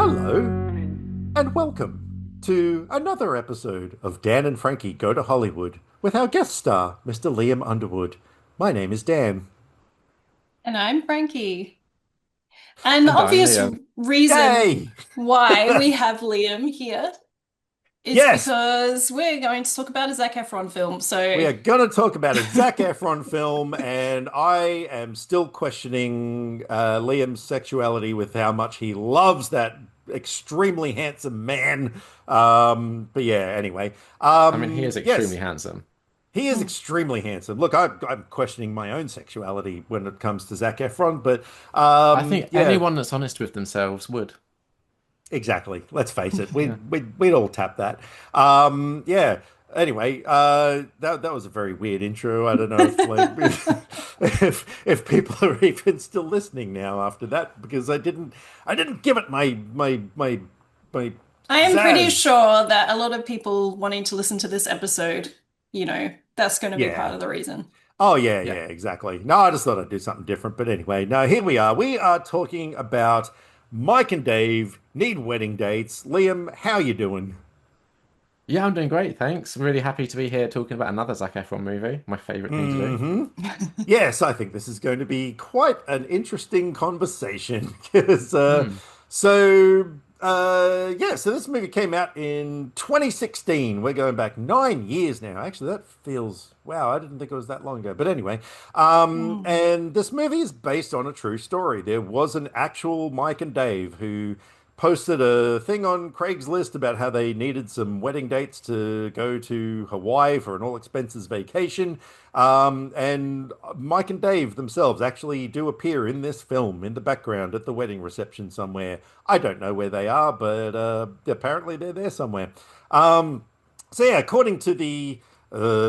Hello and welcome to another episode of Dan and Frankie Go to Hollywood with our guest star, Mr. Liam Underwood. My name is Dan. And I'm Frankie. And the And I'm obvious Liam. reason Yay! why we have Liam here is Yes, because we're going to talk about a Zac Efron film. we So, are going to talk about a Zac Efron film, and I am still questioning Liam's sexuality with how much he loves that extremely handsome man. But yeah, anyway. I mean, he is extremely Yes. handsome. He is hmm. extremely handsome. Look, I'm questioning my own sexuality when it comes to Zac Efron, but I think yeah, anyone that's honest with themselves would. exactly. Let's face it, Yeah. we'd all tap that. Yeah. Anyway, that was a very weird intro. I don't know if like if people are even still listening now after that because I didn't give it my I am pretty zazz. sure that a lot of people wanting to listen to this episode, that's going to be part Yeah. of the reason. Oh yeah, Yeah. yeah, exactly. No, I just thought I'd do something different. But anyway, no, here we are. We are talking about Mike and Dave need wedding dates. Liam, how you doing? Yeah, I'm doing great, thanks. Really happy to be here talking about another Zac Efron movie, my favorite thing to do. Hmm. Yes, I think this is going to be quite an interesting conversation because Hmm. so this movie came out in 2016. We're going back 9 years now. Actually, that feels wow, I didn't think it was that long ago. But anyway, Mm. and this movie is based on a true story. There was an actual Mike and Dave who posted a thing on Craigslist about how they needed some wedding dates to go to Hawaii for an all expenses vacation. And Mike and Dave themselves actually do appear in this film in the background at the wedding reception somewhere. I don't know where they are, but apparently they're there somewhere. Um, so yeah, according to the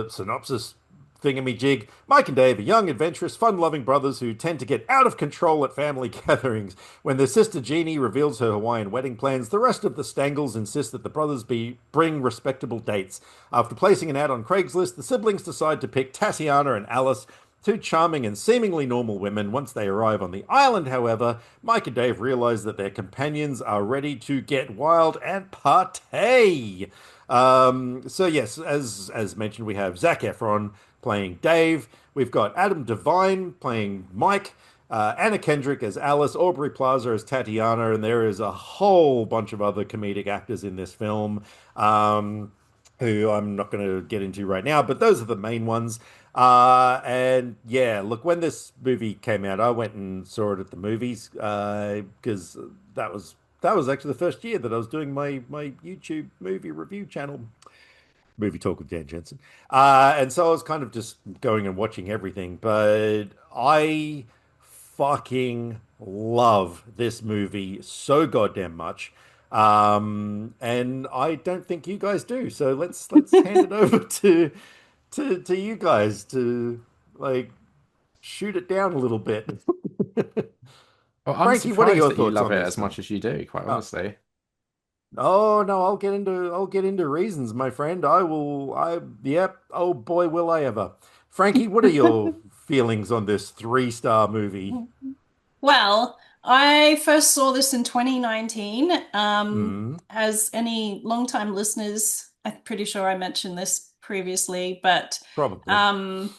synopsis thingamajig, Mike and Dave are young, adventurous, fun-loving brothers who tend to get out of control at family gatherings. When their sister Jeannie reveals her Hawaiian wedding plans, the rest of the Stangles insist that the brothers bring respectable dates. After placing an ad on Craigslist, the siblings decide to pick Tatiana and Alice, two charming and seemingly normal women. Once they arrive on the island, however, Mike and Dave realize that their companions are ready to get wild and partay. So yes, as mentioned, we have Zac Efron playing Dave. We've got Adam Devine playing Mike. Anna Kendrick as Alice, Aubrey Plaza as Tatiana, and there is a whole bunch of other comedic actors in this film, who I'm not going to get into right now, but those are the main ones. And yeah, look, when this movie came out, I went and saw it at the movies because that was actually the first year that I was doing my YouTube movie review channel, Movie Talk with Dan Jensen. And so I was kind of just going and watching everything, but I fucking love this movie so goddamn much. And I don't think you guys do. So let's hand it over to you guys to like shoot it down a little bit. Well, I'm Frankie, what are surprised your that you thoughts love on it this as film? much as you do, quite Oh, honestly. oh no, I'll get into reasons, my friend. Yep, oh boy, will I ever. Frankie, what are your feelings on this three-star movie? Well, I first saw this in 2019. Mm, As any longtime listeners, I'm pretty sure I mentioned this previously, but probably. um,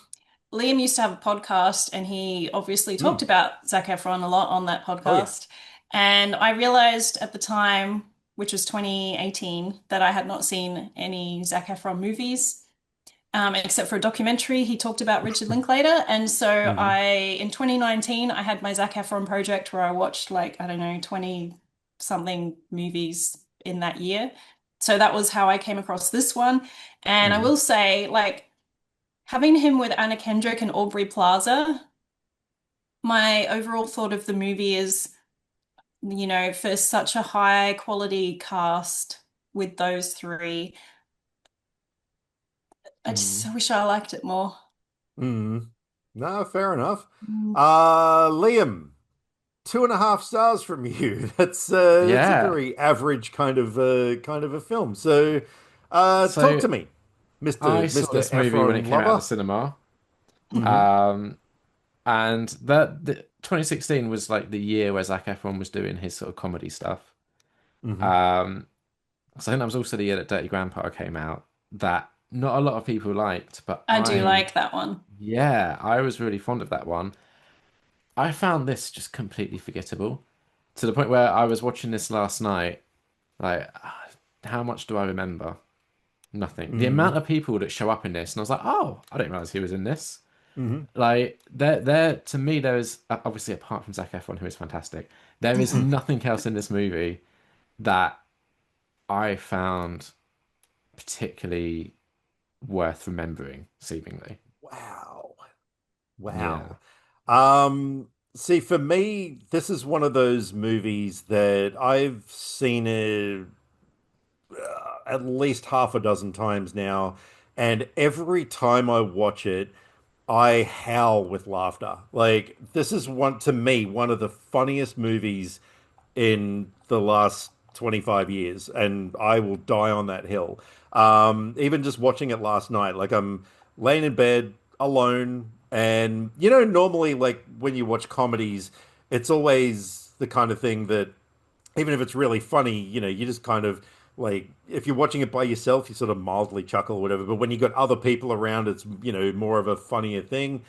Liam used to have a podcast and he obviously talked Mm, about Zac Efron a lot on that oh yeah. podcast. And I realized at the time, which was 2018, that I had not seen any Zac Efron movies except for a documentary he talked about Richard Linklater. And so Mm, in 2019, I had my Zac Efron project where I watched like, I don't know, 20 something movies in that year. So that was how I came across this one. And I mm, will say, like, having him with Anna Kendrick and Aubrey Plaza, my overall thought of the movie is, for such a high quality cast with those three, I mm, just wish I liked it more. mm. No, fair enough. Mm. Liam, 2.5 stars from you. That's a Yeah. very average kind of a film. So, talk So to me, Mister I saw Mister this movie when it Efron came out of the lover. cinema. Hmm. Um, and the 2016 was like the year where Zac Efron was doing his sort of comedy stuff. Hmm. Um, so I think that was also the year that Dirty Grandpa came out, that not a lot of people liked, but I do like that one. yeah, I was really fond of that one. I found this just completely forgettable to the point where I was watching this last night. Like, how much do I remember? Nothing. The amount Hmm. of people that show up in this, and I was like, oh, I didn't realize he was in this. Hmm. Like, there, to me, there is obviously apart from Zac Efron, who is fantastic, there is nothing else in this movie that I found particularly worth remembering, seemingly. Wow. Yeah. Wow. See, for me, this is one of those movies that I've seen it at least half a dozen times now, and every time I watch it, I howl with laughter. Like, this is one, to me, one of the funniest movies in the last 25 years, and I will die on that hill. Even just watching it last night, like I'm laying in bed alone, and normally, like when you watch comedies, it's always the kind of thing that even if it's really funny, you just kind of like if you're watching it by yourself, you sort of mildly chuckle or whatever. But when you got other people around, it's more of a funnier thing.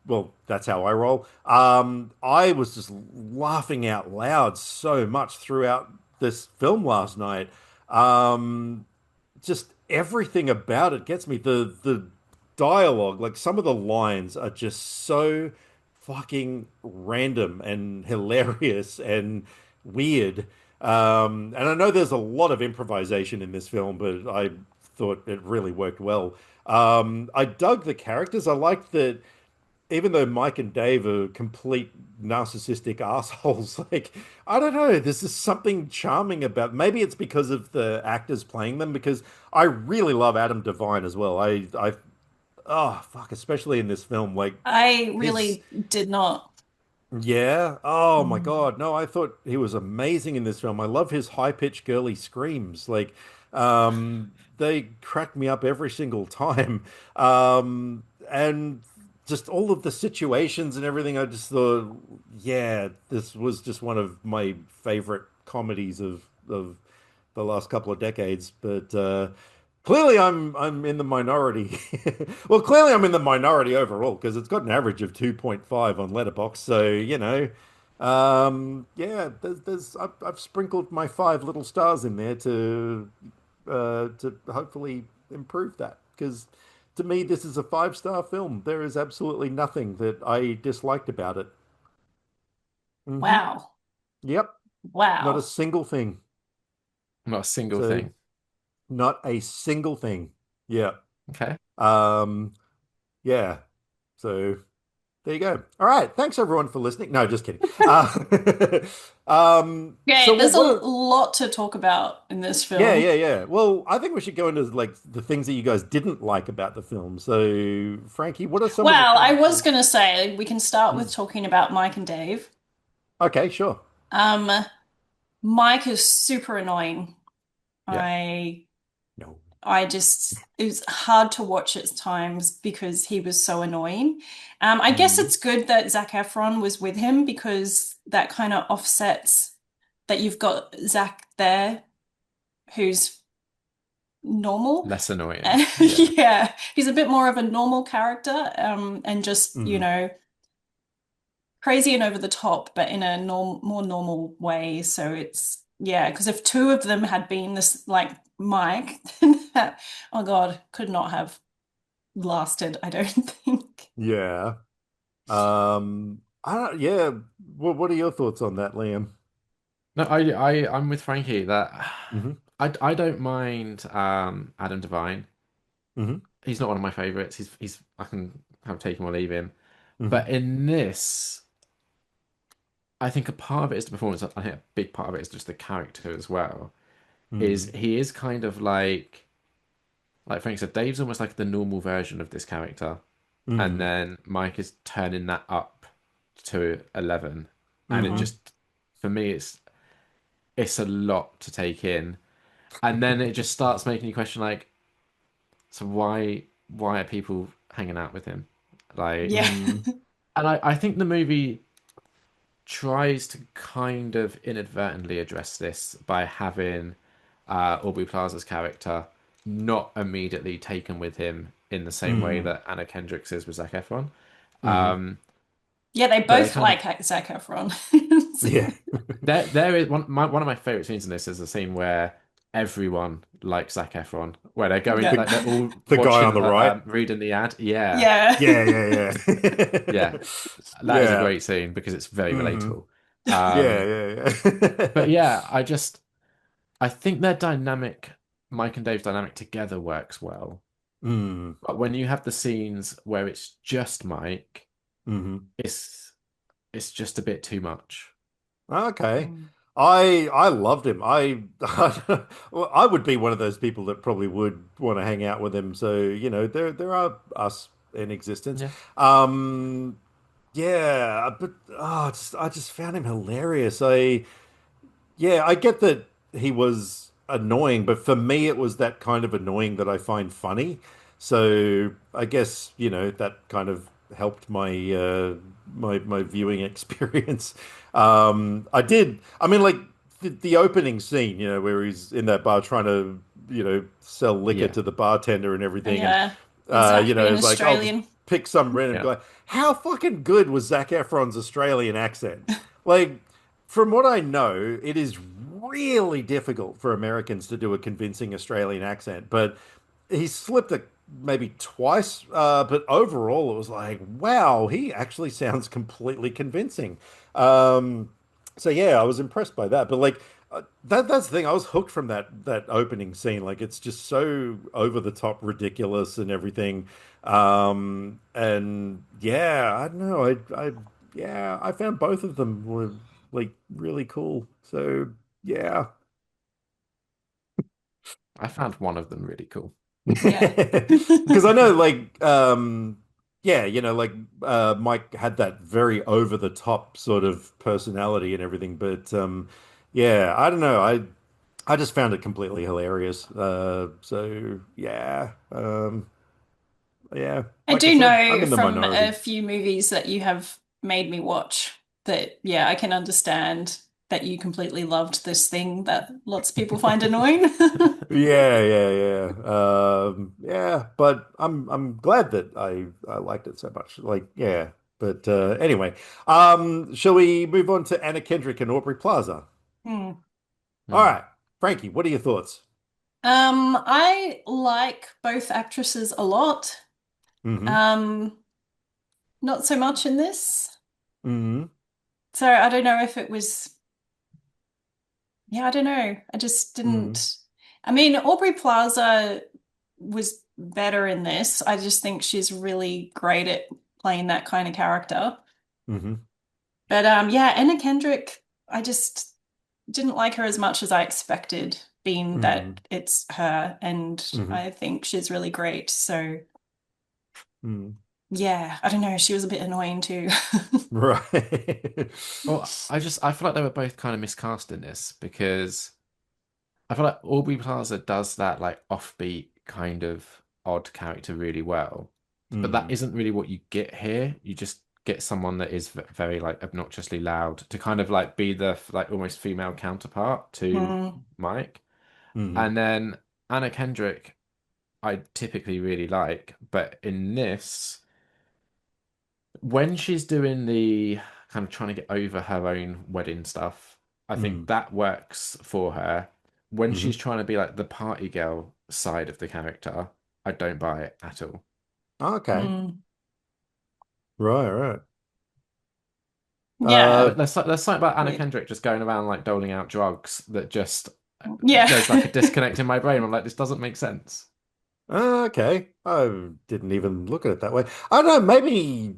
Well, that's how I roll. I was just laughing out loud so much throughout this film last night. Um, just everything about it gets me. The dialogue, like some of the lines are just so fucking random and hilarious and weird. And I know there's a lot of improvisation in this film, but I thought it really worked well. I dug the characters. I liked that even though Mike and Dave are complete narcissistic assholes, like I don't know, there's just something charming about. Maybe it's because of the actors playing them, because I really love Adam Devine as well. Oh fuck, especially in this film, like I his really did not. yeah. Oh my Mm. God. No, I thought he was amazing in this film. I love his high-pitched girly screams. Like, they crack me up every single time. And just all of the situations and everything, I just thought, yeah, this was just one of my favorite comedies of the last couple of decades. But clearly, I'm in the minority. Well, clearly, I'm in the minority overall because it's got an average of 2.5 on Letterboxd. So, yeah, I've sprinkled my five little stars in there to hopefully improve that. Because to me, this is a five-star film. There is absolutely nothing that I disliked about it. Hmm. Wow. Yep, not a Wow. single thing. Not a single So, thing. not a single thing. Yeah. Okay. Um, yeah. So there you go. All right. Thanks everyone for listening. No, just kidding. So Okay, there's a lot to talk about in this yeah, film. yeah, yeah. Well, I think we should go into like the things that you guys didn't like about the film. So, Frankie, what are some of the Well, I things was that... gonna say we can start with Mm. talking about Mike and Dave. Okay, sure. Um, Mike is super annoying. Yeah. I No. I just it was hard to watch at times because he was so annoying. I guess Mm. it's good that Zac Efron was with him because that kind of offsets that you've got Zac there who's normal. Less annoying. Yeah. Yeah, he's a bit more of a normal character, and just, Mm. crazy and over the top, but in a more normal way. So it's, yeah, because if two of them had been this like Mike, then that, oh God, could not have lasted, I don't think. Yeah. I don't, yeah. What are your thoughts on that, Liam? No, I'm with Frankie that Hmm. I don't mind Adam Devine. Hmm. He's not one of my favorites. He's I can have take him or leave him. Hmm. But in this, I think a part of it is the performance. I think a big part of it is just the character as well. Is Hmm. he is kind of like Frank said, Dave's almost like the normal version of this character, and Hmm. then Mike is turning that up to 11, and it Hmm. just for me it's a lot to take in, and then it just starts making you question like, so why are people hanging out with him? Like, Yeah. Hmm. and I think the movie tries to kind of inadvertently address this by having Aubrey Plaza's character not immediately taken with him in the same way Mm, that Anna Kendrick's is with Zac Efron. hmm. Um, Yeah, they but they both kind of like Zac Efron. Yeah. there is one of my favorite scenes in this is the scene where everyone likes Zac Efron, where they're going Yeah. The like they're all the guy watching on the right. reading the ad. Yeah, Yeah. Yeah, yeah, yeah. yeah, that is a Yeah. great scene because it's very Hmm. relatable. Yeah, Um, yeah, but yeah. yeah, I think their dynamic, Mike and Dave's dynamic together works well. Mm, But when you have the scenes where it's just Mike, hmm. it's it's just a bit too much. Okay. Mm. I loved him. Well, I would be one of those people that probably would want to hang out with him. So, there are us in existence. Yeah, Um yeah, but I just found him hilarious. I get that he was annoying, but for me, it was that kind of annoying that I find funny. So I guess, that kind of helped my viewing experience. I mean, like the opening scene, where he's in that bar trying to, sell liquor yeah, to the bartender and everything, and Yeah. His being it's like, I'll just Australian. pick some random yeah. guy. How fucking good was Zac Efron's Australian accent? Like, from what I know, it is really difficult for Americans to do a convincing Australian accent, but he slipped it maybe twice. But overall, it was like, wow, he actually sounds completely convincing. Um, so yeah, I was impressed by that. But like that's the thing, I was hooked from that opening scene. Like it's just so over the top ridiculous and everything. And yeah, I don't know. Yeah, I found both of them were like really cool. So yeah. I found one of them really cool. Yeah. Because I know like yeah, like Mike had that very over the top sort of personality and everything, but yeah, I don't know. I just found it completely hilarious. So yeah. Yeah, I like I do said, I'm know in the from a minority. few movies that you have made me watch that, yeah, I can understand that you completely loved this thing that lots of people find annoying. Yeah, yeah, yeah. Yeah, but I'm glad that I liked it so much. Like, yeah. But anyway, shall we move on to Anna Kendrick and Aubrey Plaza? Hmm. All Hmm. right, Frankie, what are your thoughts? I like both actresses a lot. Mm-hmm. Um, Not so much in this. Mm-hmm. So I don't know if it was, yeah, I don't know. I just Mm-hmm. didn't. I mean, Aubrey Plaza was better in this. I just think she's really great at playing that kind of character. Mm-hmm. But yeah, Anna Kendrick, I just didn't like her as much as I expected, being Mm-hmm. that it's her, and Mm-hmm. I think she's really great. So Mm-hmm. yeah, I don't know, she was a bit annoying too. Right. Well, I feel like they were both kind of miscast in this because I feel like Aubrey Plaza does that like offbeat kind of odd character really well, but that Mm-hmm. isn't really what you get here. You just get someone that is very like obnoxiously loud to kind of like be the like almost female counterpart to Hmm. Mike. Mm-hmm. And then Anna Kendrick, I typically really like, but in this, when she's doing the kind of trying to get over her own wedding stuff, I think that works for her. When Mm-hmm. she's trying to be like the party girl side of the character, I don't buy it at all. Okay. Mm. Right, right. Yeah. There's something about Anna Weird. Kendrick just going around like doling out drugs that just Yeah. there's like a disconnect in my brain. I'm like, this doesn't make sense. Okay. I didn't even look at it that way. I don't know, maybe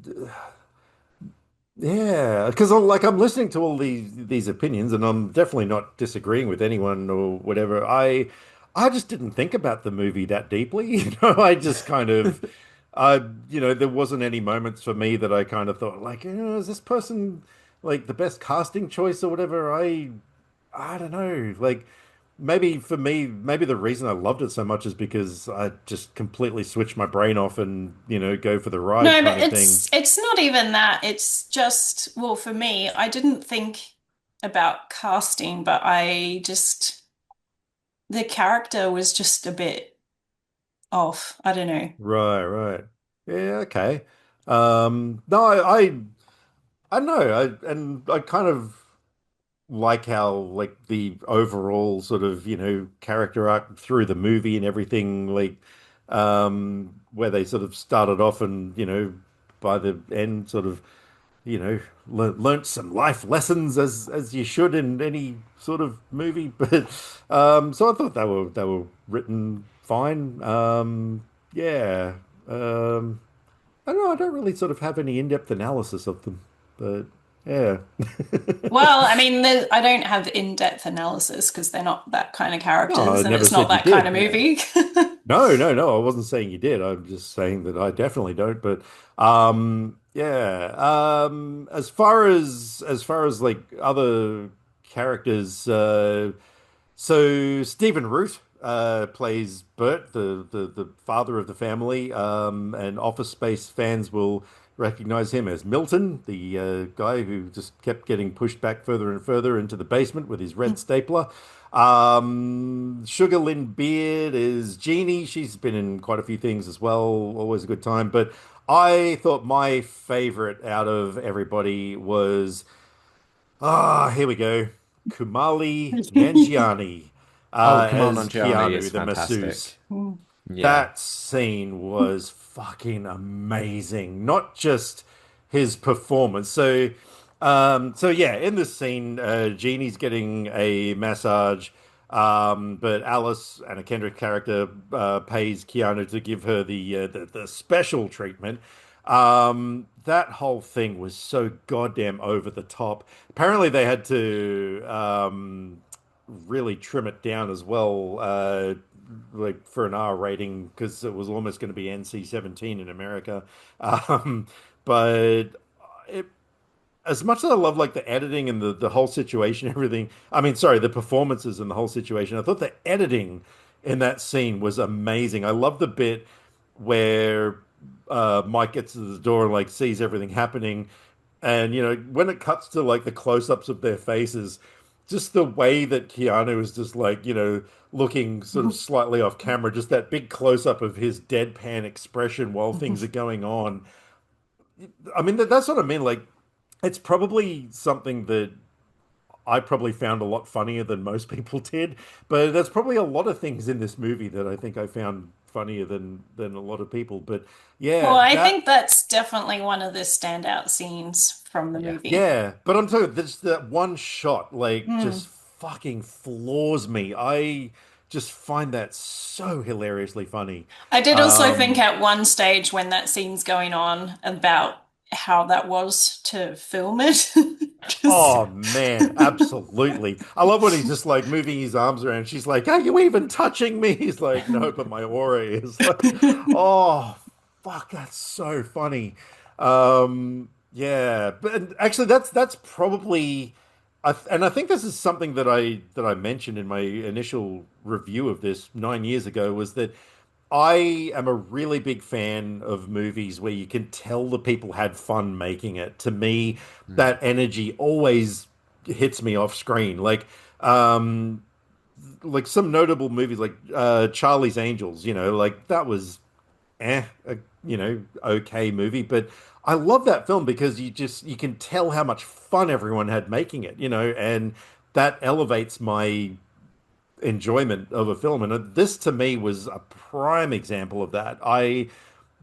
yeah, because I'm listening to all these opinions and I'm definitely not disagreeing with anyone or whatever. I just didn't think about the movie that deeply. I just kind of there wasn't any moments for me that I kind of thought like, is this person like the best casting choice or whatever? I don't know. Like maybe for me, maybe the reason I loved it so much is because I just completely switched my brain off and, go for the ride No, but kind of thing. it's not even that. It's just, well, for me, I didn't think about casting, but I just the character was just a bit off. I don't know. Right, right. Yeah, okay. No, I don't know. I kind of like how like the overall sort of, character arc through the movie and everything, like where they sort of started off and, by the end sort of, learnt some life lessons as you should in any sort of movie. But so I thought they were written fine. Yeah. Um I don't know, I don't really sort of have any in-depth analysis of them, but yeah. Well, I mean, I don't have in-depth analysis because they're not that kind of No, I characters and never it's not said you that kind did. of Yeah. movie. No, no, no. I wasn't saying you did. I'm just saying that I definitely don't. But yeah. As far as like other characters, so Stephen Root plays Bert, the father of the family, and Office Space fans will recognize him as Milton, the guy who just kept getting pushed back further and further into the basement with his red stapler. Sugar Lynn Beard is Jeannie. She's been in quite a few things as well. Always a good time. But I thought my favorite out of everybody was here we go. Kumali Nanjiani Oh, Command as on Gianni is Keanu, the masseuse. fantastic. Yeah. That scene was fucking amazing. Not just his performance. So yeah, in this scene, Jeannie's getting a massage, but Alice, Anna Kendrick character, pays Keanu to give her the special treatment. That whole thing was so goddamn over the top. Apparently, they had to really trim it down as well, like for an R rating because it was almost going to be NC-17 in America. Um, but it, as much as I love like the editing and the whole situation, everything. I mean, sorry, the performances and the whole situation. I thought the editing in that scene was amazing. I love the bit where Mike gets to the door and like sees everything happening, and when it cuts to like the close-ups of their faces, just the way that Keanu is just like looking sort of slightly off camera, just that big close-up of his deadpan expression while things are going on. I mean, that's what I mean. Like, it's probably something that I probably found a lot funnier than most people did, but there's probably a lot of things in this movie that I think I found funnier than a lot of people. But Well, yeah, I that think that's definitely one of the standout scenes from the Yeah. movie. yeah, but I'm telling you, this that one shot like Hmm. just fucking floors me. I just find that so hilariously funny. I did also think Um, at one stage when that scene's going on about how that was to film it. Just Oh man, absolutely. I love when he's just like moving his arms around. She's like, "Are you even touching me?" He's like, "No, but my aura is." Like, oh fuck, that's so funny. Yeah, but and actually, that's probably, and I think this is something that I mentioned in my initial review of this 9 years ago was that I am a really big fan of movies where you can tell the people had fun making it. To me, Mm. that energy always hits me off screen. Like some notable movies like Charlie's Angels, like that was okay movie, but I love that film because you can tell how much fun everyone had making it, and that elevates my enjoyment of a film. And this to me was a prime example of that. I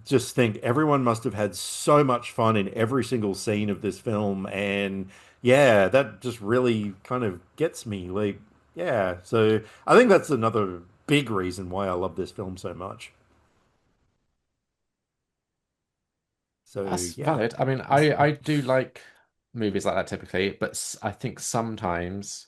just think everyone must have had so much fun in every single scene of this film. And yeah, that just really kind of gets me. Like, yeah. So I think that's another big reason why I love this film so much. So That's yeah. valid. I mean, I do like movies like that typically, but I think sometimes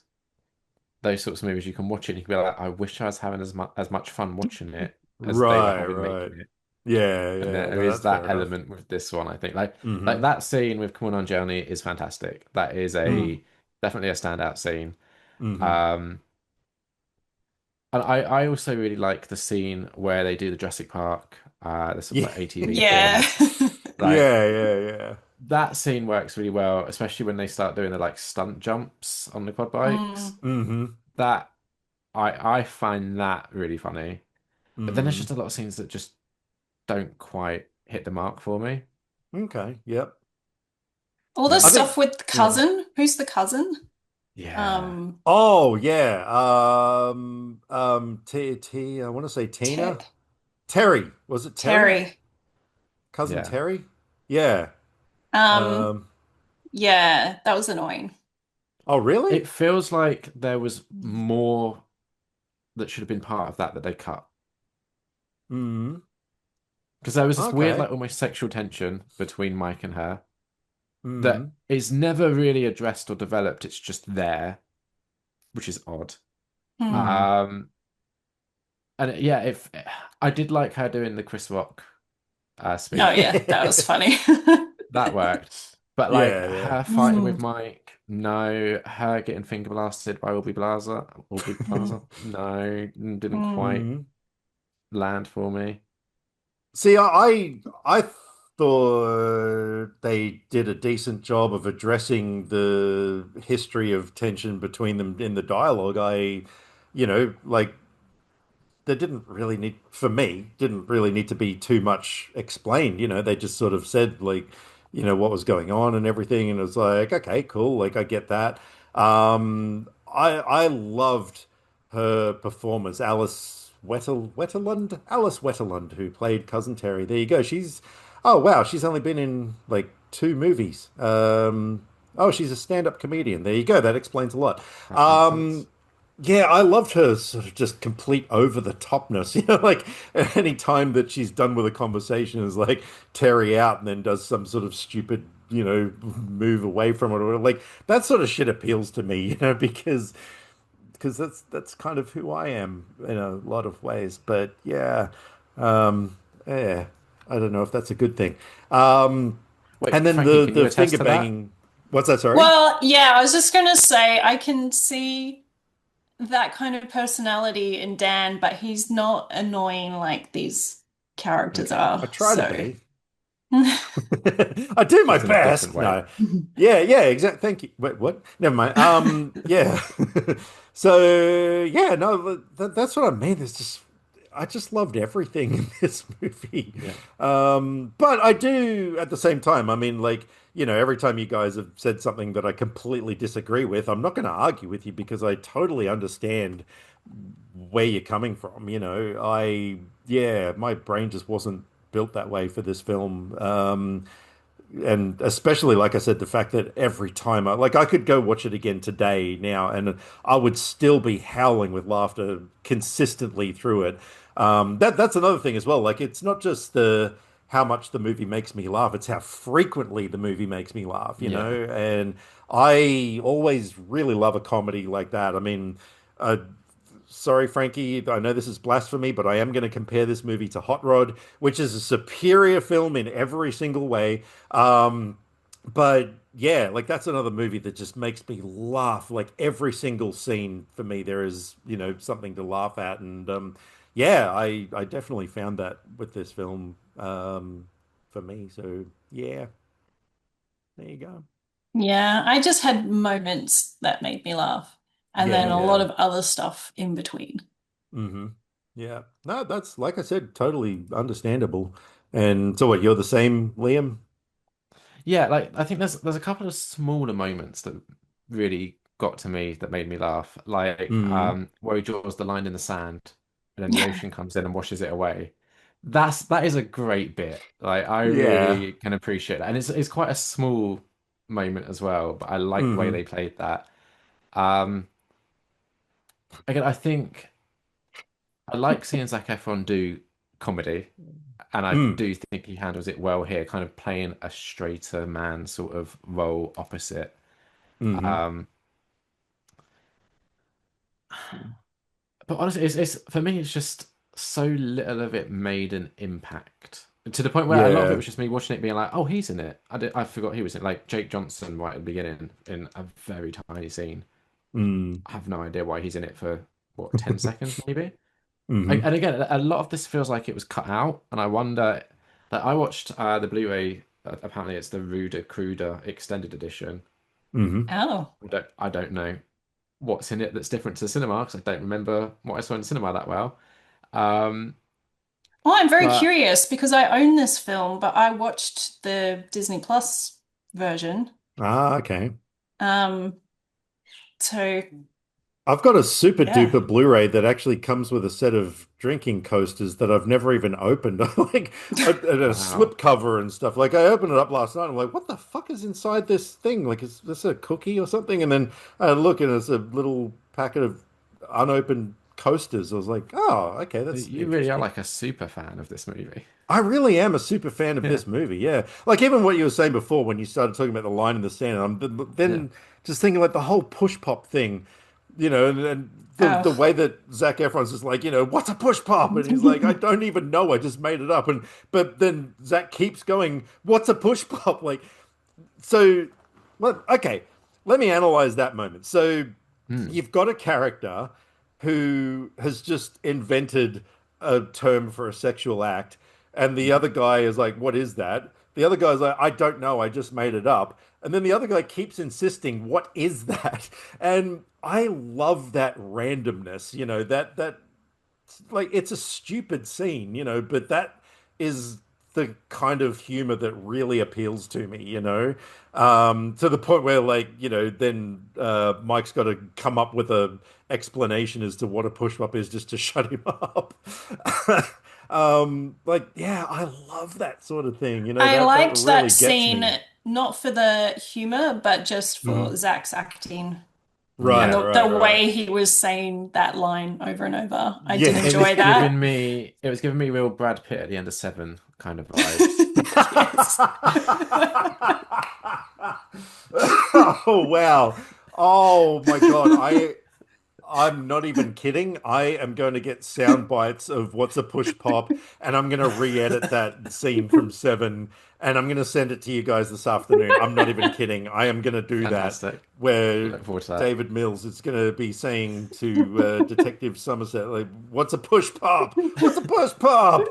those sorts of movies you can watch it and you can be like, I wish I was having as much fun watching it as they were Right, having right. making it. Yeah, And yeah. there No, is that's fair that enough. element with this one, I think. Like Hmm. that scene with Kamal Nanjiani is fantastic. That is Mm. a definitely a standout scene. Hmm. Um, And I also really like the scene where they do the Jurassic Park, the sort of Yeah. like ATV Yeah. thing. Like Yeah, yeah, yeah. that scene works really well, especially when they start doing the like stunt jumps on the quad bikes. Mm, Mm. That I find that really funny. But then there's Mm. just a lot of scenes that just don't quite hit the mark for me. Okay, yep. all the Yeah. I think, stuff with the yeah. cousin. Who's the cousin? Yeah. Um, Oh, yeah. I want to say Ter Tina. Terry. Was it Terry? Terry. Cousin Yeah. Terry? Yeah. Um, Um, yeah, that was annoying. oh, really? It feels like there was more that should have been part of that they cut. Mm. Because there was this weird, Okay. like almost sexual tension between Mike and her that Mm. is never really addressed or developed. It's just there, which is odd. Hmm. Mm. Um, and yeah, if I did like her doing the Chris Rock Oh speech, yeah, that was funny. that worked. But like Yeah, yeah. her fighting with Mm. Mike, no. Her getting finger blasted by Aubrey Plaza, no, didn't Mm. quite Mm. land for me. See, I thought they did a decent job of addressing the history of tension between them in the dialogue. Like there didn't really need, for me, didn't really need to be too much explained. They just sort of said like, what was going on and everything, and it was like, okay, cool, like I get that. I loved her performance, Alice Wetterlund, who played Cousin Terry. There you go. Oh wow, she's only been in like two movies. Oh, she's a stand-up comedian. There you go. That explains a lot. That makes sense. Um, yeah, I loved her sort of just complete over the topness. Like any time that she's done with a conversation is like Terry out and then does some sort of stupid, move away from it or like that sort of shit appeals to me, because that's kind of who I am in a lot of ways. But yeah, yeah, I don't know if that's a good thing. Um, and Wait, then Frankie, the can you the attest finger to that? banging. What's that? Sorry. Well, yeah, I was just gonna say I can see that kind of personality in Dan, but he's not annoying like these characters Okay. I are. try to So, be. I do my Just in a different best. way. No. Yeah, yeah, exactly. Thank you. Wait, what? Never mind. Yeah. So, yeah, no, that's what I mean. I just loved everything in this movie. Yeah. But I do at the same time, I mean, like, every time you guys have said something that I completely disagree with, I'm not going to argue with you because I totally understand where you're coming from. Yeah, my brain just wasn't built that way for this film. And especially, like I said, the fact that every time I could go watch it again today now, and I would still be howling with laughter consistently through it. That's another thing as well. Like, it's not just the how much the movie makes me laugh; it's how frequently the movie makes me laugh. Yeah. And I always really love a comedy like that. I mean, uh, sorry, Frankie, I know this is blasphemy, but I am going to compare this movie to Hot Rod, which is a superior film in every single way. But yeah, like that's another movie that just makes me laugh. Like every single scene for me, there is, something to laugh at. And yeah, I definitely found that with this film for me. So yeah, there you go. yeah, I just had moments that made me laugh, and Yeah, then a lot yeah. of other stuff in between. hmm Yeah. No, that's like I said, totally understandable. And so what, you're the same, Liam? Yeah, like I think there's a couple of smaller moments that really got to me that made me laugh. Like Mm. where he draws the line in the sand and then the ocean comes in and washes it away. That is a great bit. Like I Yeah. really can appreciate that. And it's quite a small moment as well, but I like the way hmm they played that. Um again, I think I like seeing Zac Efron do comedy, and I Mm. do think he handles it well here, kind of playing a straighter man sort of role opposite. hmm Um, but honestly, it's for me, it's just so little of it made an impact to the point where a lot of it Yeah. was just me watching it, being like, "Oh, he's in it." I forgot he was in it. Like Jake Johnson right at the beginning in a very tiny scene. Mm. I have no idea why he's in it for what, 10 seconds maybe? Hmm. And again, a lot of this feels like it was cut out, and I wonder. Like I watched the Blu-ray. Apparently, it's the Ruder Cruder extended edition. Hmm. Oh. I don't know what's in it that's different to the cinema because I don't remember what I saw in the cinema that well. Um, Well, I'm very but curious because I own this film, but I watched the Disney Plus version. Ah, okay. Um, so I've got a super yeah. duper Blu-ray that actually comes with a set of drinking coasters that I've never even opened. Like a wow, slip cover and stuff. Like I opened it up last night. I'm like, what the fuck is inside this thing? Like, is this a cookie or something? And then I look and it's a little packet of unopened coasters. I was like, oh, okay, that's you really are interesting. like a super fan of this movie. I really am a super fan of Yeah, this movie. Yeah, like even what you were saying before when you started talking about the line in the sand. I'm yeah. then just thinking like the whole push pop thing, and the Oh. way that Zac Efron's just like, what's a push pop? And he's like, I don't even know. I just made it up. And but then Zac keeps going, what's a push pop? Like so, okay, let me analyze that moment. So, Hmm. you've got a character who has just invented a term for a sexual act, and the other guy is like, "What is that?" The other guy's like, "I don't know. I just made it up." And then the other guy keeps insisting, "What is that?" And I love that randomness, that like it's a stupid scene, but that is the kind of humor that really appeals to me, to the point where like, then Mike's got to come up with a explanation as to what a push up is just to shut him up. Like, yeah, I love that sort of thing, I that liked that really gets scene me. not for the humor, but just for Mhm. Zach's acting and Right, Yeah. the right, right. way he was saying that line over and over. I did Yeah. enjoy that. It was giving me real Brad Pitt at the end of Seven kind of vibes. Yes. Oh wow. Oh my God. I'm not even kidding. I am going to get sound bites of what's a push pop and I'm going to re-edit that scene from Seven and I'm going to send it to you guys this afternoon. I'm not even kidding. I am going to do that Fantastic. where Look forward to that. David Mills is going to be saying to Detective Somerset, like, what's a push pop? What's a push pop?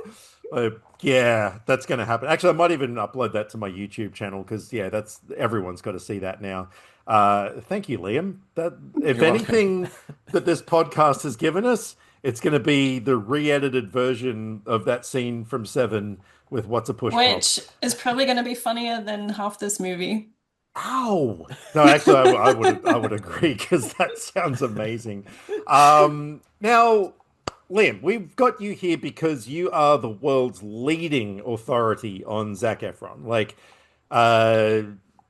Yeah, that's going to happen. Actually, I might even upload that to my YouTube channel because yeah, that's everyone's got to see that now. Thank you, Liam. That if You're welcome. anything that this podcast has given us, it's going to be the re-edited version of that scene from Seven with "What's a push pop." Which is probably going to be funnier than half this movie. Ow! No, actually, I would agree because that sounds amazing. Now, Liam, we've got you here because you are the world's leading authority on Zac Efron. Like, uh,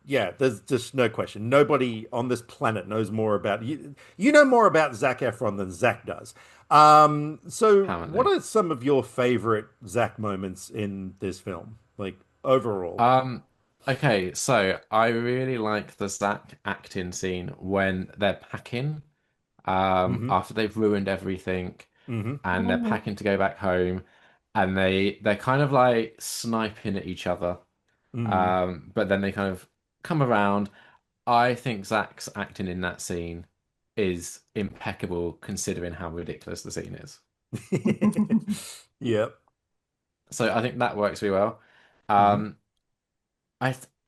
yeah, there's just no question. Nobody on this planet knows more about you. You know more about Zac Efron than Zac does. So what Apparently. are some of your favorite Zac moments in this film? Like overall? Um, okay, so I really like the Zach acting scene when they're packing, Hmm. after they've ruined everything Hmm. and they're Mm. packing to go back home and they're kind of like sniping at each other. Hmm. But then they kind of come around. I think Zach's acting in that scene is impeccable considering how ridiculous the scene is. Yep. So I think that works really well. Hmm. Um,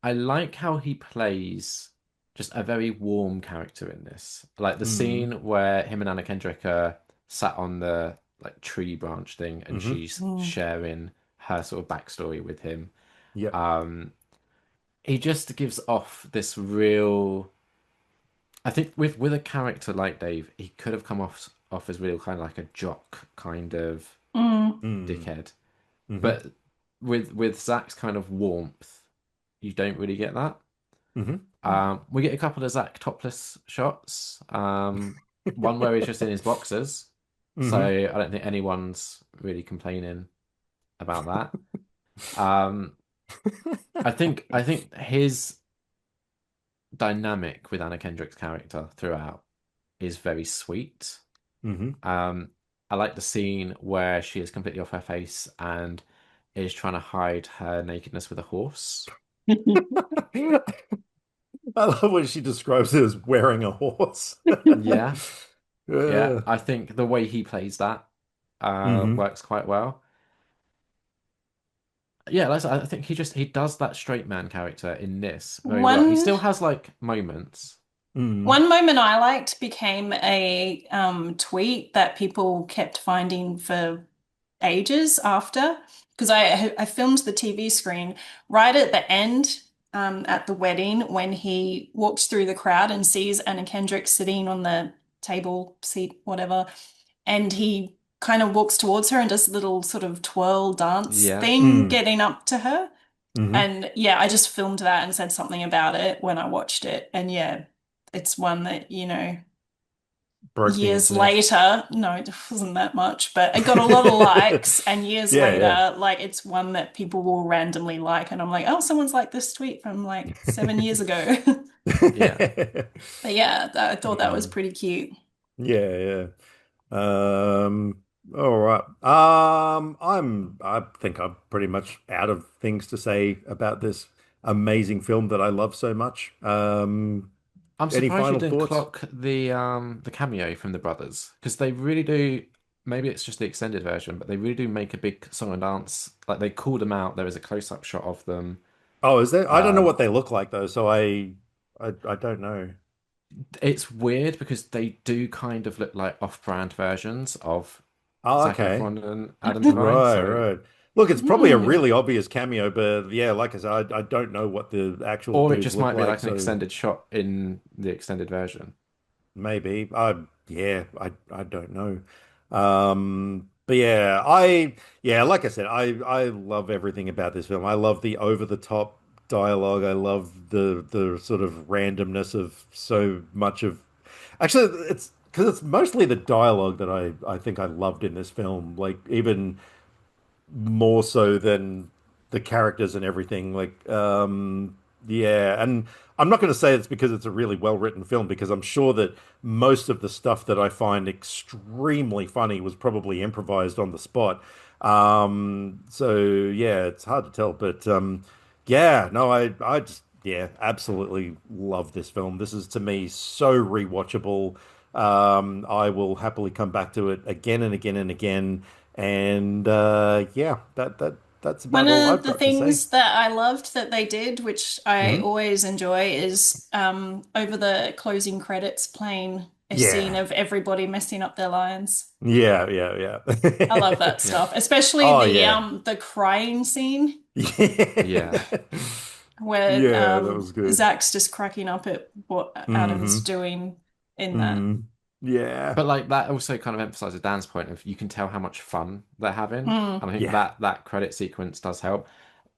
I like how he plays just a very warm character in this. Like the Hmm. scene where him and Anna Kendrick are sat on the like tree branch thing and Hmm. she's Mm. sharing her sort of backstory with him. Yep. Um, he just gives off this real. I think with a character like Dave, he could have come off as real kind of like a jock kind of Mm. Mm. dickhead. Hmm. But with Zach's kind of warmth, you don't really get that. Hmm. We get a couple of Zach topless shots. One where he's just in his boxers. So Hmm. I don't think anyone's really complaining about that. Um, I think his dynamic with Anna Kendrick's character throughout is very sweet. Hmm. Um, I like the scene where she is completely off her face and is trying to hide her nakedness with a horse. I love when she describes it as wearing a horse. Yeah. Yeah, Uh, I think the way he plays that hmm works quite well. Yeah, I think he does that straight man character in this very well. He One still has like moments. hmm one moment I liked became a tweet that people kept finding for ages after, because I filmed the TV screen right at the end, at the wedding, when he walks through the crowd and sees Anna Kendrick sitting on the table seat, whatever, and he kind of walks towards her and does a little sort of twirl dance Yeah. thing getting up to her. hmm And yeah, I just filmed that and said something about it when I watched it. And yeah, it's one that, Broke the years internet. later, no, it wasn't that much, but it got a lot of likes. And years Yeah, yeah. later, like it's one that people will randomly like. And I'm like, oh, someone's like this tweet from like 7 years ago. Yeah. But yeah, I thought that was Mm. pretty cute. Yeah, yeah. All right. I think I'm pretty much out of things to say about this amazing film that I love so much. I'm Any surprised you final didn't thoughts? clock the cameo from the brothers because they really do. Maybe it's just the extended version, but they really do make a big song and dance. Like they called them out. There is a close-up shot of them. Oh, is there? I don't know Um, what they look like though, so I don't know. it's weird because they do kind of look like off-brand versions of Oh, Zac okay. Efron and Adam Devine. Right, So, right. Look, it's probably a Hmm. really obvious cameo, but yeah, like I said, I don't know what the actual or it dudes just look might be like, like an so extended shot in the extended version. maybe. Yeah, I don't know. But yeah, like I said, I love everything about this film. I love the over the top dialogue. I love the sort of randomness of so much of. Actually, it's because it's mostly the dialogue that I think I loved in this film. Like even more so than the characters and everything. Yeah, and I'm not going to say it's because it's a really well written film because I'm sure that most of the stuff that I find extremely funny was probably improvised on the spot. So yeah, it's hard to tell, but yeah, no, I just yeah, absolutely love this film. This is to me so rewatchable. I will happily come back to it again and again and again. And yeah, that's One about all of I've the got to say. things that I loved that they did, which I Hmm always enjoy, is over the closing credits playing a scene Yeah, of everybody messing up their lines. yeah, yeah, I love that yeah. Yeah, stuff, especially Oh the yeah, um the crying scene yeah. yeah, where yeah. That was good. Zach's just cracking up at what Adam's Hmm doing in that. hmm Yeah, But like that also kind of emphasizes Dan's point of you can tell how much fun they're having, Mm, and I think yeah. that credit sequence does help.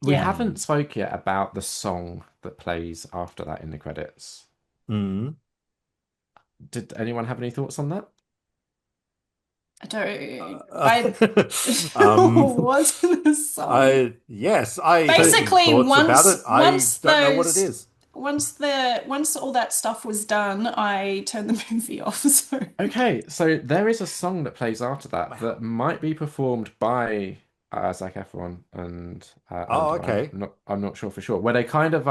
We yeah. haven't Mm. spoke yet about the song that plays after that in the credits. Mm. Did anyone have any thoughts on that? I don't Uh, I um, what's the song? I yes, I So had some Basically, thoughts about it. once I once don't know what it those is. once all that stuff was done, I turned the movie off. So okay, so there is a song that plays after that Wow. that might be performed by Zac Efron and Adam Oh, Devine. okay. I'm not sure for sure. Where they kind of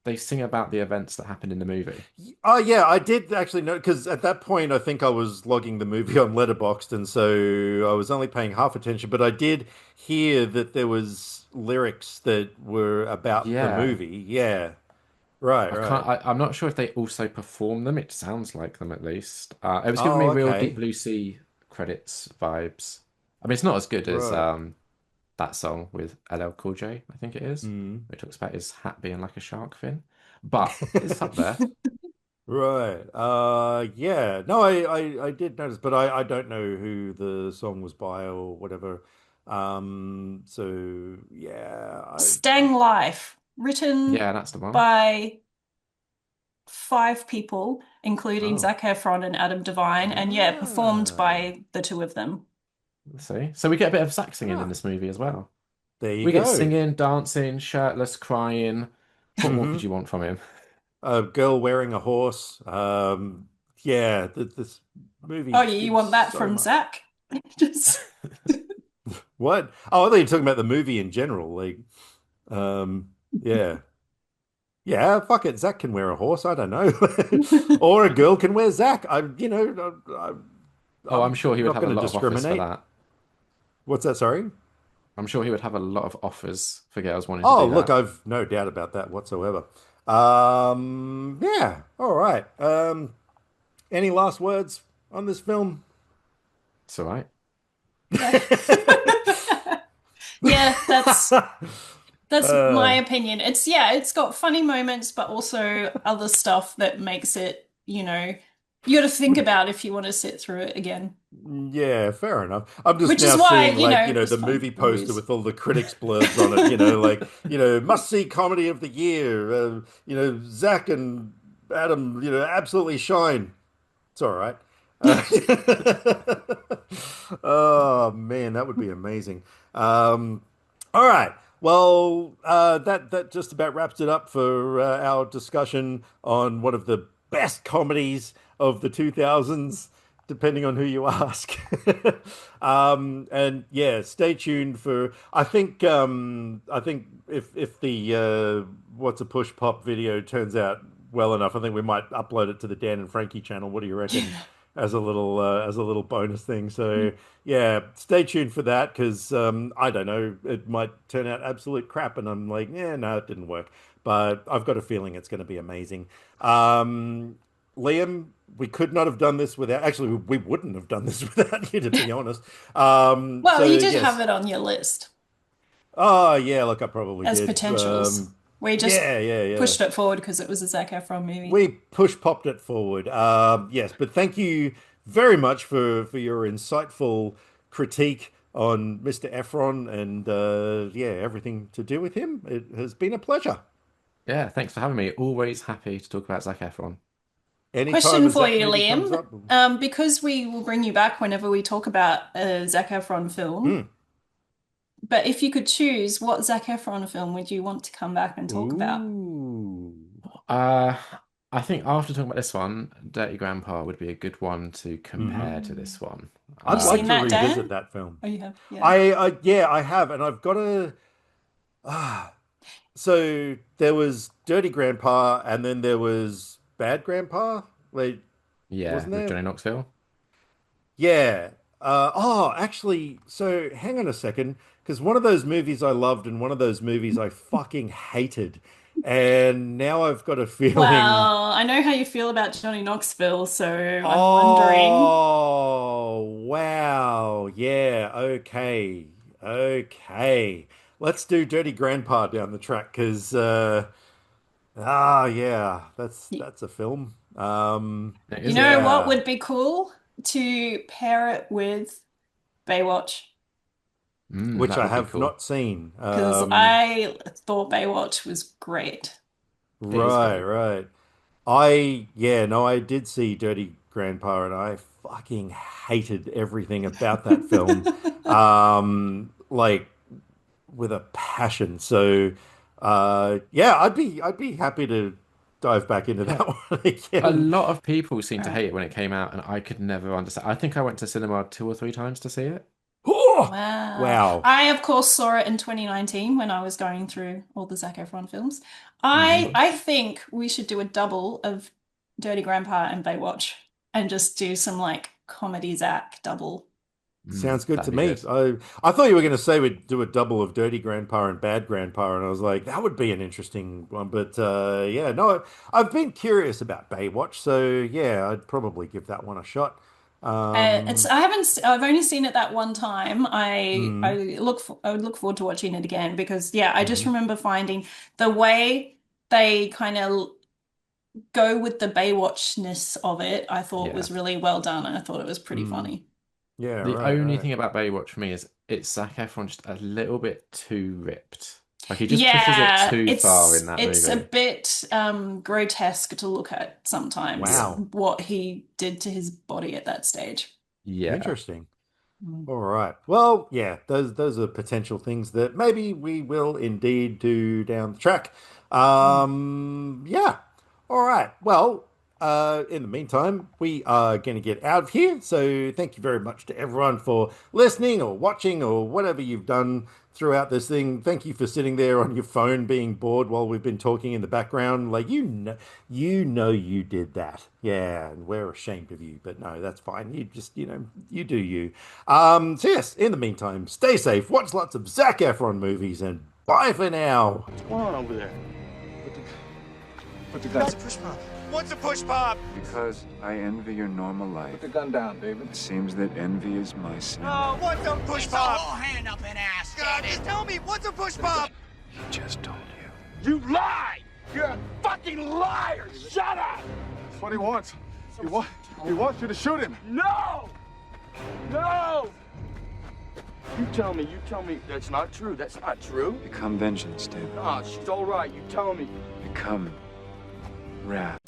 they sing about the events that happened in the movie. Oh yeah, I did actually know because at that point I think I was logging the movie on Letterboxd, and so I was only paying half attention. But I did hear that there was lyrics that were about the Yeah. movie. Yeah, right, I can't. right. I'm not sure if they also perform them. It sounds like them at least. It was giving Oh, me real Deep okay, Blue Sea credits vibes. I mean, it's not as good as right. that song with LL Cool J, I think it is, Mm. which talks about his hat being like a shark fin, but it's up there. Right. Yeah. No, I did notice, but I don't know who the song was by or whatever. So yeah, Stang Life, written Yeah, that's the one. by five people, including oh. Zac Efron and Adam Devine, and yeah, performed Ah. by the two of them. Let's see. So we get a bit of Sax singing in Ah, this movie as well. there you We get go. singing, dancing, shirtless, crying. What more could Hmm you want from him? A girl wearing a horse. Yeah, this Oh, movie you gives want that so from much. Zach? Just What? Oh, I thought you were talking about the movie in general. Yeah. Yeah, fuck it. Zach can wear a horse. I don't know. Or a girl can wear Zach. Oh, I'm I'm sure he would not have a going to lot of offers for discriminate. that. What's that? Sorry. I'm sure he would have a lot of offers for girls wanting to Oh, do look, that. I've no doubt about that whatsoever. Yeah. All right. Any last words on this film? It's all right. Yeah. Yeah, that's my Uh, opinion. It's yeah, it's got funny moments, but also other stuff that makes it, you got to think about if you want to sit through it again. yeah, fair enough. I'm just Which is now why, seeing like, it was the fun movie poster reviews. with all the critics blurbs on it, like, must see comedy of the year. Zach and Adam, absolutely shine. It's all right. Uh, oh man, that would be amazing. Um, all right. Well, that just about wraps it up for our discussion on one of the best comedies of the 2000s, depending on who you ask. And yeah, stay tuned for. I think if the what's a push pop video turns out well enough, I think we might upload it to the Dan and Frankie channel. What do you reckon? As a little bonus thing. So yeah, stay tuned for that because I don't know, it might turn out absolute crap, and I'm like, yeah, no, it didn't work. But I've got a feeling it's going to be amazing. Um, Liam, we could not have done this without. Actually, we wouldn't have done this without you, to be honest. Well, So you did have yes. it on your list Oh yeah, look, I probably as did. potentials. We just Yeah, yeah, yeah. pushed it forward because it was a Zac Efron movie. We push popped it forward. Yes, but thank you very much for your insightful critique on Mr. Efron and yeah, everything to do with him. It has been a pleasure. Yeah, thanks for having me. Always happy to talk about Zac Efron. Anytime Question a for Zach you, movie comes Liam. up. Because we will bring you back whenever we talk about a Zac Efron film. Hmm. But if you could choose, what Zac Efron film would you want to come back and talk about? Ooh. Uh, I think after talking about this one, Dirty Grandpa would be a good one to compare to Hmm. this one. You I'd like seen to that, revisit Dan? that film. Oh, you have? Yeah. Yeah, I have, and I've got to. So there was Dirty Grandpa, and then there was Bad Grandpa. Wait, Yeah, wasn't with there? Johnny Knoxville. Yeah. Actually, so hang on a second, because one of those movies I loved and one of those movies I fucking hated, and now I've got a feeling. Well, I know how you feel about Johnny Knoxville, so I'm wondering. Oh, wow. Yeah. Okay. Okay. Let's do Dirty Grandpa down the track, because yeah, y- that's a film. It You is a know film. what Yeah. would be cool? To pair it with Baywatch. Which That I would be have cool. not seen. Because I thought Baywatch was great. It is Right, great. right. Yeah, no, I did see Dirty Grandpa, and I fucking hated everything about that film. Like with a passion. So, yeah, I'd be happy to dive back into Yeah. that one A again. lot of people seem to hate it when it came out, and I could never understand. I think I went to cinema two or three times to see it. Oh, Wow. wow. I, of course, saw it in 2019 when I was going through all the Zac Efron films. I Hmm. I think we should do a double of Dirty Grandpa and Baywatch and just do some like comedy Zac double. Sounds good That'd to be me. good. I thought you were going to say we'd do a double of Dirty Grandpa and Bad Grandpa, and I was like, that would be an interesting one. But yeah, no, I've been curious about Baywatch, so yeah, I'd probably give that one a shot. It's Um, I've only seen it that one time. I mm, I would look forward to watching it again because yeah, I just mm, remember finding the way they kind of go with the Baywatchness of it, I thought Yeah. was really well done and I thought it was pretty mm. funny. Yeah, The right, only right. thing about Baywatch for me is it's Zac Efron just a little bit too ripped. Like he just pushes it Yeah, too far in that it's a movie. bit grotesque to look at sometimes Yeah. Wow, what he did to his body at that stage. Yeah. interesting. Mm. All right. Well, yeah, those are potential things that maybe we will indeed do down the track. Mm. Yeah. All right. Well, in the meantime, we are going to get out of here. So thank you very much to everyone for listening or watching or whatever you've done throughout this thing. Thank you for sitting there on your phone being bored while we've been talking in the background. Like, you did that. Yeah, and we're ashamed of you, but no, that's fine. You just, you do you. So yes, in the meantime, stay safe, watch lots of Zac Efron movies, and bye for now. What's going on over there? Put the gun. That's a push pop. What's a push pop? Because I envy your normal life. Put the gun down, David. It seems that envy is my sin. Oh, what's a push pop? Whole hand up and ask. God, just tell me, what's a push pop? He just told you. You lied! You're a fucking liar! Shut up! That's what he wants. He wants you to shoot him. No! No! You tell me that's not true. That's not true. Become vengeance, David. Oh, she's all right. You tell me. Become wrath.